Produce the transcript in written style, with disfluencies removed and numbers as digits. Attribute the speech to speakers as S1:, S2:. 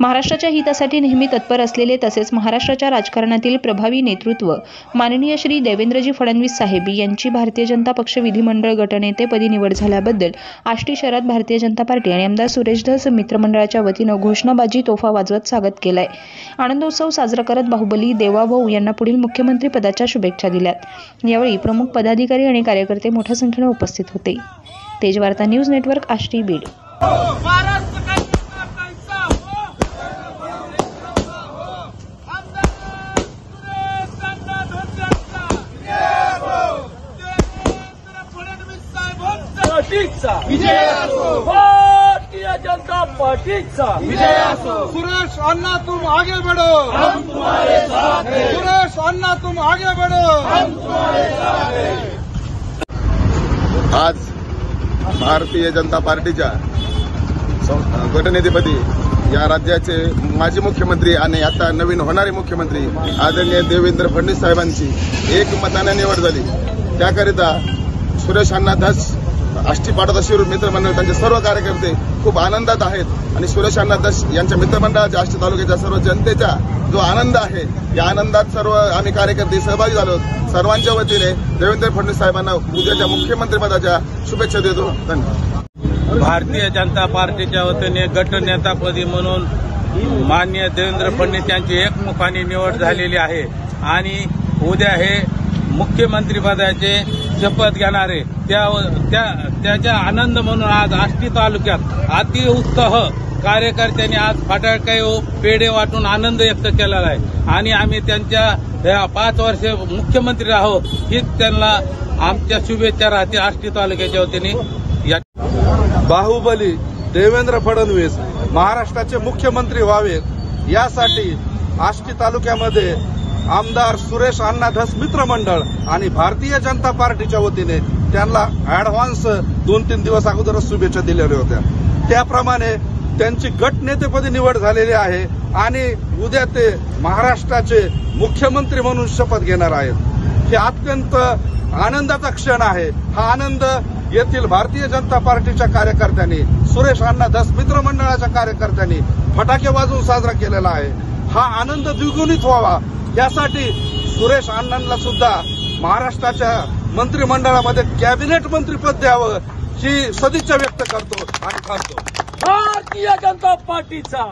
S1: महाराष्ट्राच्या हितासाठी नेहमी तत्पर असलेले तसेच महाराष्ट्राच्या राजकारणातील प्रभावी नेतृत्व माननीय श्री देवेंद्रजी फडणवीस साहेब यांची भारतीय जनता पक्ष विधिमंडळ गटनेतेपदी निवड झाल्याबद्दल आष्टी शहरात भारतीय जनता पार्टी आणि आमदार सुरेश धस मित्रमंडळाच्या वतीनं घोषणाबाजी तोफा वाजवत स्वागत केलंय। आनंदोत्सव साजरा करत बाहुबली देवाभाऊ यांना पुढील मुख्यमंत्री पदाच्या शुभेच्छा दिल्यात। यावेळी प्रमुख पदाधिकारी आणि कार्यकर्ते मोठ्या संख्येने उपस्थित होते। Tejvarta news network, Ashti, Beed.
S2: भारतीय जनता पार्टीचा विजय असो।
S3: सुरेश अन्ना तुम आगे बढ़ो,
S2: हम तुम्हारे साथ हैं।
S3: सुरेश अन्ना तुम आगे बढ़ो,
S2: हम तुम्हारे साथ हैं।
S4: आज भारतीय जनता पार्टीच्या गटनेतेपदी या राज्याचे माजी मुख्यमंत्री आणि आता नवीन होणारे मुख्यमंत्री आदरणीय देवेंद्र फडणवीस साहेबांची एकमताने निवड झाली। त्याकरिता सुरेश अण्णा धस आष्टी पाटोदा शिरूर मित्रमंडळ त्यांचे सर्व कार्यकर्ते खूप आनंदात आहेत आणि सुरेश अण्णा धस यांच्या मित्रमंडळाच्या आष्टी तालुक्याच्या सर्व जनतेचा जो आनंद आहे या आनंदात सर्व आम्ही कार्यकर्ते सहभागी झालो। सर्वांच्या वतीने देवेंद्र फडणवीस साहेबांना उद्याच्या मुख्यमंत्रीपदाच्या शुभेच्छा देतो। धन्यवाद।
S5: भारतीय जनता पार्टीच्या वतीने गटनेतापदी म्हणून माननीय देवेंद्र फडणवीस यांची एकमुखाने निवड झालेली आहे आणि उद्या हे मुख्यमंत्रीपदाचे शपथ घेणारे त्याचा आनंद म्हणून आज आष्टी तालुक्यात अतिउत्साह कार्यकर्त्यांनी आज फटाके पेढे वाटून आनंद व्यक्त केलेला आहे आणि आम्ही त्यांच्या 5 वर्ष मुख्यमंत्री आहोत हीच त्यांना आमच्या शुभेच्छा राहतील आष्टी तालुक्याच्या वतीने।
S3: बाहुबली देवेंद्र फडणवीस महाराष्ट्राचे मुख्यमंत्री व्हावेत यासाठी आष्टी तालुक्यामध्ये आमदार सुरेश अण्णा धस मित्रमंडळ आणि भारतीय जनता पार्टीच्या वतीने त्यांना ऍडव्हान्स 2-3 दिवस अगोदरच शुभेच्छा दिलेल्या होत्या। त्याप्रमाणे त्यांची गटनेतेपदी निवड झालेली आहे आणि उद्या ते महाराष्ट्राचे मुख्यमंत्री म्हणून शपथ घेणार आहेत। हे अत्यंत आनंदाचा क्षण आहे। हा आनंद येथील भारतीय जनता पार्टीच्या कार्यकर्त्यांनी सुरेश अण्णा धस मित्रमंडळाच्या कार्यकर्त्यांनी फटाके वाजवून साजरा केलेला आहे। हा आनंद द्विगुणित व्हावा यासाठी सुरेश अण्णांना सुद्धा महाराष्ट्राच्या मंत्रिमंडळामध्ये कॅबिनेट मंत्रीपद द्यावं ही सदिच्छा व्यक्त करतो आणि थांबतो।
S2: भारतीय जनता पार्टीचा